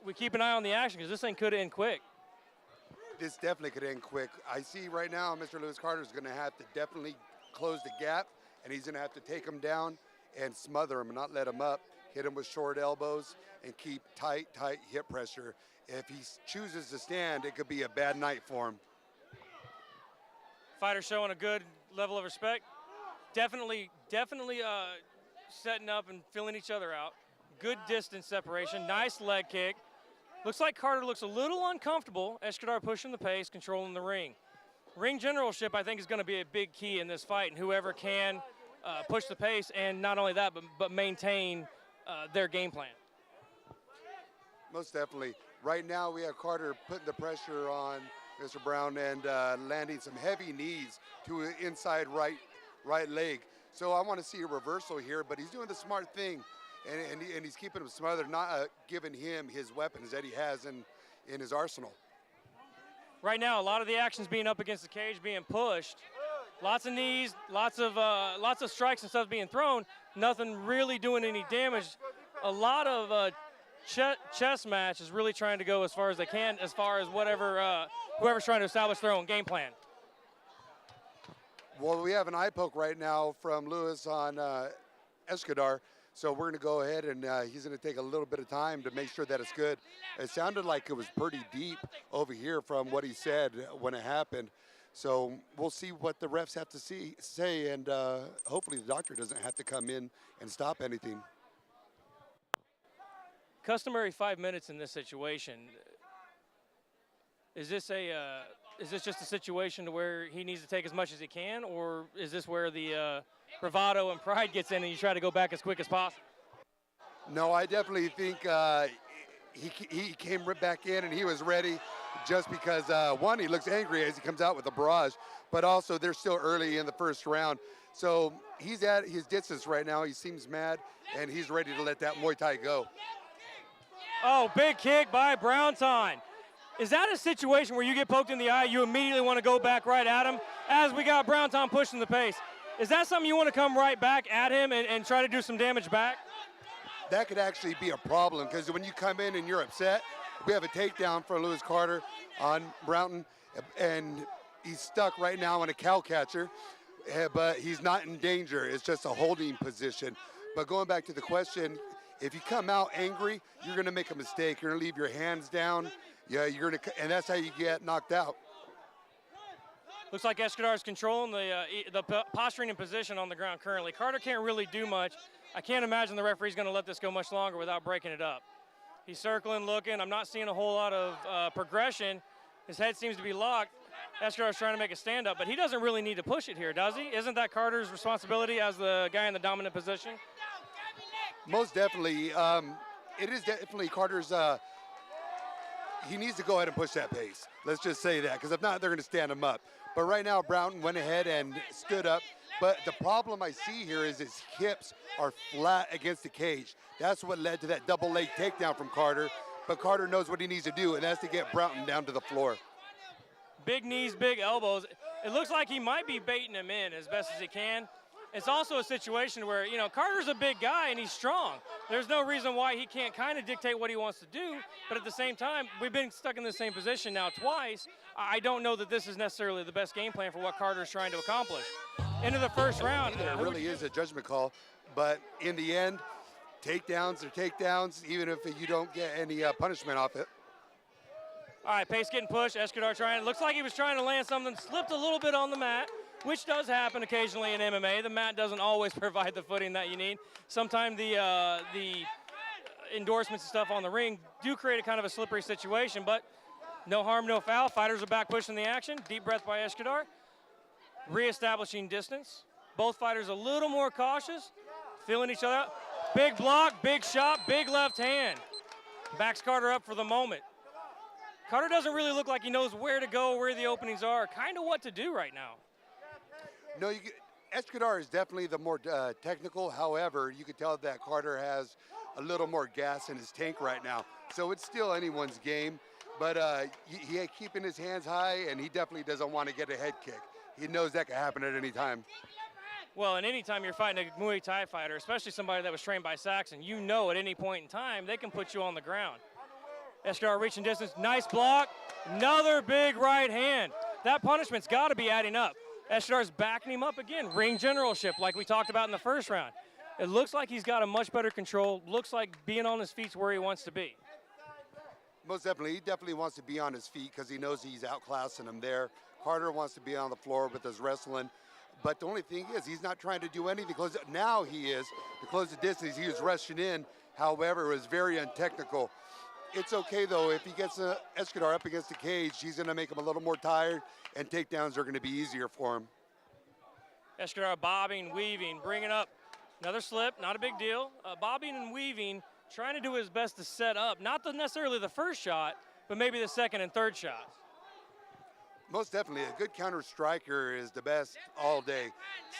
we keep an eye on the action because this thing could end quick. This definitely could end quick. I see right now Mr. Lewis Carter is going to have to definitely close the gap, and he's going to have to take him down and smother him and not let him up, hit him with short elbows, and keep tight hip pressure. If he chooses to stand, it could be a bad night for him. Fighter showing a good level of respect. Definitely setting up and filling each other out. Good distance separation, nice leg kick. Looks like Carter looks a little uncomfortable. Esh'Chadar pushing the pace, controlling the ring. Ring generalship, I think, is going to be a big key in this fight, and whoever can push the pace, and not only that, but maintain their game plan. Most definitely. Right now, we have Carter putting the pressure on Mr. Brown and landing some heavy knees to an inside right leg. So I want to see a reversal here, but he's doing the smart thing, and he's keeping him smothered, not giving him his weapons that he has in his arsenal. Right now, a lot of the action's being up against the cage, being pushed. Lots of knees, lots of strikes and stuff being thrown. Nothing really doing any damage. A lot of chess match is really trying to go as far as they can, as far as whoever's trying to establish their own game plan. Well, we have an eye poke right now from Lewis on Esh'Chadar, so we're going to go ahead and he's going to take a little bit of time to make sure that it's good. It sounded like it was pretty deep over here from what he said when it happened. So we'll see what the refs have to say, and hopefully the doctor doesn't have to come in and stop anything. Customary 5 minutes in this situation. Is this just a situation to where he needs to take as much as he can, or is this where the bravado and pride gets in and you try to go back as quick as possible? No, I definitely think he came right back in and he was ready, just because one, he looks angry as he comes out with a barrage, but also they're still early in the first round. So he's at his distance right now. He seems mad and he's ready to let that Muay Thai go. Oh, big kick by Brownton. Is that a situation where you get poked in the eye, you immediately want to go back right at him? As we got Brownton pushing the pace, is that something you want to come right back at him and try to do some damage back? That could actually be a problem, because when you come in and you're upset, we have a takedown for Lewis Carter on Brownton, and he's stuck right now in a cow catcher, but he's not in danger. It's just a holding position. But going back to the question, if you come out angry, you're going to make a mistake. You're going to leave your hands down. Yeah, and that's how you get knocked out. Looks like Esh'Chadar's controlling the posturing and position on the ground currently. Carter can't really do much. I can't imagine the referee's going to let this go much longer without breaking it up. He's circling, looking. I'm not seeing a whole lot of progression. His head seems to be locked. Esh'Chadar's trying to make a stand-up, but he doesn't really need to push it here, does he? Isn't that Carter's responsibility as the guy in the dominant position? Most definitely. It is definitely Carter's. He needs to go ahead and push that pace. Let's just say that, because if not, they're going to stand him up. But right now, Brown went ahead and stood up. But the problem I see here is his hips are flat against the cage. That's what led to that double leg takedown from Carter. But Carter knows what he needs to do, and that's to get Brown down to the floor. Big knees, big elbows. It looks like he might be baiting him in as best as he can. It's also a situation where, Carter's a big guy and he's strong. There's no reason why he can't kind of dictate what he wants to do, but at the same time, we've been stuck in the same position now twice. I don't know that this is necessarily the best game plan for what Carter's trying to accomplish. Into the first round. There really is a judgment call, but in the end, takedowns are takedowns, even if you don't get any punishment off it. All right, pace getting pushed. Esh'Chadar trying. It looks like he was trying to land something, slipped a little bit on the mat, which does happen occasionally in MMA. The mat doesn't always provide the footing that you need. Sometimes the endorsements and stuff on the ring do create a kind of a slippery situation, but no harm, no foul. Fighters are back pushing the action. Deep breath by Esh'Chadar. Reestablishing distance. Both fighters a little more cautious, feeling each other out. Big block, big shot, big left hand. Backs Carter up for the moment. Carter doesn't really look like he knows where to go, where the openings are, kind of what to do right now. No, Esh'Chadar is definitely the more technical. However, you can tell that Carter has a little more gas in his tank right now. So it's still anyone's game, but he keeping his hands high, and he definitely doesn't want to get a head kick. He knows that can happen at any time. Well, and anytime you're fighting a Muay Thai fighter, especially somebody that was trained by Saxon, you know at any point in time they can put you on the ground. Esh'Chadar reaching distance, nice block, another big right hand. That punishment's got to be adding up. Esh'Chadar's backing him up again, ring generalship like we talked about in the first round. It looks like he's got a much better control, looks like being on his feet's where he wants to be. Most definitely, he definitely wants to be on his feet because he knows he's outclassing him there. Carter wants to be on the floor with his wrestling. But the only thing is, he's not trying to do anything close. Now he is. To close the distance, he was rushing in. However, it was very untechnical. It's okay, though. If he gets Esh'Chadar up against the cage, he's going to make him a little more tired, and takedowns are going to be easier for him. Esh'Chadar bobbing, weaving, bringing up. Another slip, not a big deal. Bobbing and weaving, trying to do his best to set up, not necessarily the first shot, but maybe the second and third shot. Most definitely, a good counter striker is the best all day.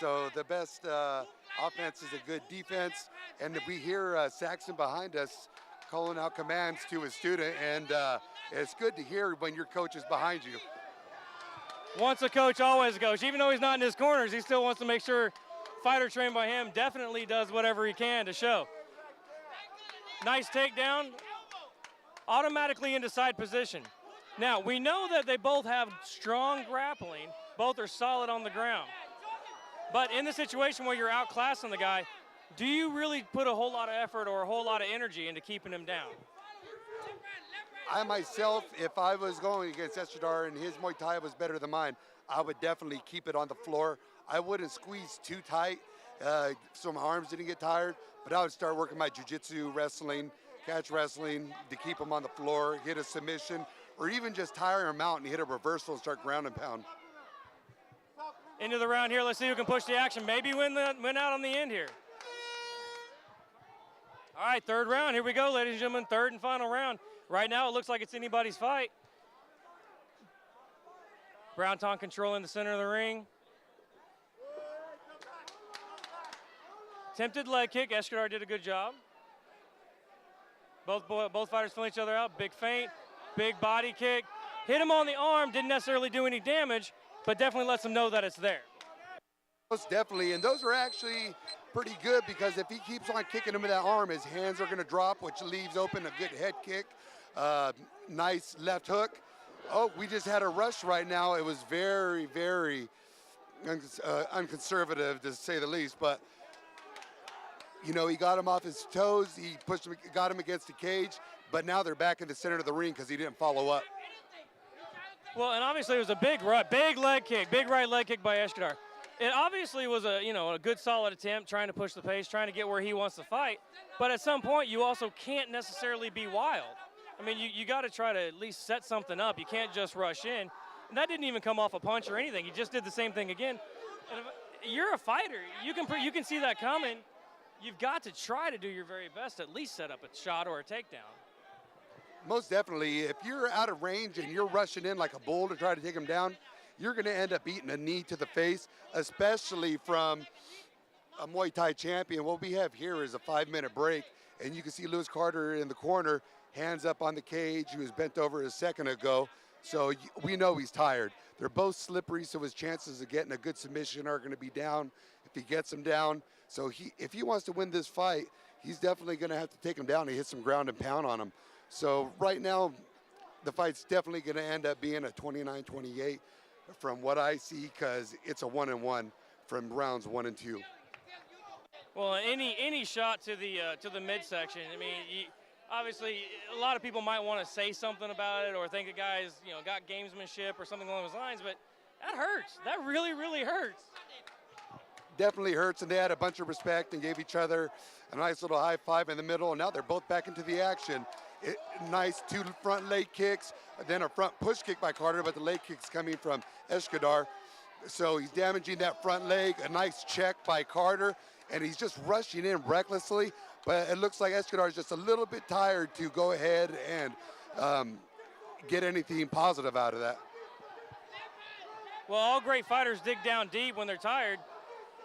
So the best offense is a good defense. And we hear Saxon behind us calling out commands to his student, and it's good to hear when your coach is behind you. Once a coach, always a coach. Even though he's not in his corners, he still wants to make sure fighter trained by him definitely does whatever he can to show. Nice takedown, automatically into side position. Now, we know that they both have strong grappling. Both are solid on the ground. But in the situation where you're outclassing the guy, do you really put a whole lot of effort or a whole lot of energy into keeping him down? I myself, if I was going against Esh'Chadar and his Muay Thai was better than mine, I would definitely keep it on the floor. I wouldn't squeeze too tight so my arms didn't get tired, but I would start working my jiu-jitsu, wrestling, catch wrestling to keep him on the floor, hit a submission, or even just tire him out and hit a reversal and start ground and pound. Into the round here, let's see who can push the action. Maybe win out on the end here. All right, third round, here we go, ladies and gentlemen, third and final round. Right now, it looks like it's anybody's fight. Brownton controlling the center of the ring. Attempted leg kick, Esh'Chadar did a good job. Both fighters filling each other out, big feint, big body kick. Hit him on the arm, didn't necessarily do any damage, but definitely lets him know that it's there. Most definitely, and those are actually pretty good because if he keeps on kicking him in that arm, his hands are going to drop, which leaves open a good head kick. Nice left hook. Oh, we just had a rush right now. It was very, very unconservative, to say the least, but you know, he got him off his toes. He pushed him, got him against the cage, but now they're back in the center of the ring because he didn't follow up. Well, and obviously it was a big leg kick, big right leg kick by Esh'Chadar. It obviously was a good solid attempt, trying to push the pace, trying to get where he wants to fight. But at some point, you also can't necessarily be wild. I mean, you got to try to at least set something up. You can't just rush in. And that didn't even come off a punch or anything. He just did the same thing again. And if you're a fighter. You can see that coming. You've got to try to do your very best, at least set up a shot or a takedown. Most definitely. If you're out of range and you're rushing in like a bull to try to take him down, you're going to end up eating a knee to the face, especially from a Muay Thai champion. What we have here is a 5-minute break, and you can see Lewis Carter in the corner, hands up on the cage. He was bent over a second ago, so we know he's tired. They're both slippery, so his chances of getting a good submission are going to be down if he gets him down. So if he wants to win this fight, he's definitely going to have to take him down and hit some ground and pound on him. So right now, the fight's definitely going to end up being a 29-28 from what I see, because it's a 1-1 from rounds 1 and 2. Well, any shot to the midsection. I mean, obviously, a lot of people might want to say something about it or think the guy's got gamesmanship or something along those lines, but that hurts. That really, really hurts. Definitely hurts, and they had a bunch of respect and gave each other a nice little high five in the middle, and now they're both back into the action. Nice 2 front leg kicks, then a front push kick by Carter, but the leg kick's coming from Esh'Chadar. So he's damaging that front leg, a nice check by Carter, and he's just rushing in recklessly, but it looks like Esh'Chadar is just a little bit tired to go ahead and get anything positive out of that. Well, all great fighters dig down deep when they're tired.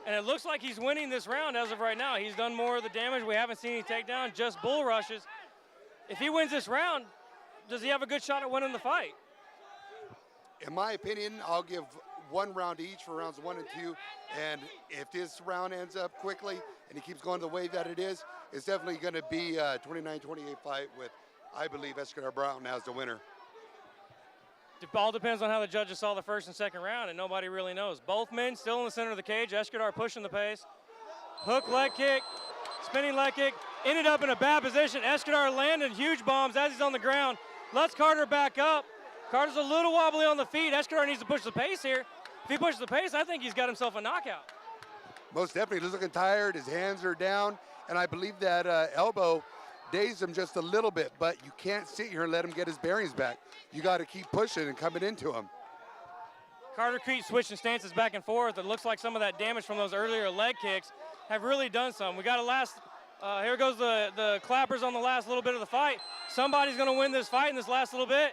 And it looks like he's winning this round as of right now. He's done more of the damage. We haven't seen any takedown, just bull rushes. If he wins this round, does he have a good shot at winning the fight? In my opinion, I'll give one round each for rounds 1 and 2. And if this round ends up quickly and he keeps going the way that it is, it's definitely going to be a 29-28 fight with, I believe, Esh'Chadar Brown as the winner. It all depends on how the judges saw the first and second round, and nobody really knows. Both men still in the center of the cage. Esh'Chadar pushing the pace. Hook leg kick, spinning leg kick. Ended up in a bad position. Esh'Chadar landing huge bombs as he's on the ground. Lets Carter back up. Carter's a little wobbly on the feet. Esh'Chadar needs to push the pace here. If he pushes the pace, I think he's got himself a knockout. Most definitely. He's looking tired. His hands are down. And I believe that elbow dazed him just a little bit. But you can't sit here and let him get his bearings back. You got to keep pushing and coming into him. Carter keeps switching stances back and forth. It looks like some of that damage from those earlier leg kicks have really done some. We got a last, here goes the clappers on the last little bit of the fight. Somebody's going to win this fight in this last little bit.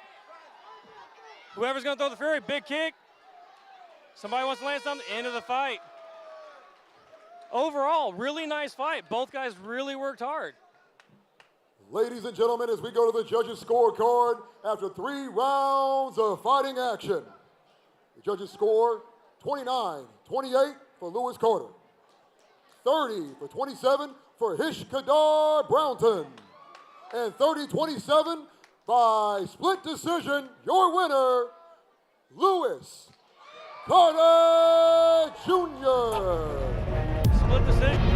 Whoever's going to throw the fury, big kick. Somebody wants to land something, end of the fight. Overall, really nice fight. Both guys really worked hard. Ladies and gentlemen, as we go to the judges' scorecard after 3 rounds of fighting action, the judges score 29-28 for Lewis Carter, 30-27 for Esh'Chadar Brownton, and 30-27 by split decision, your winner, Lewis Carter Jr. Split decision.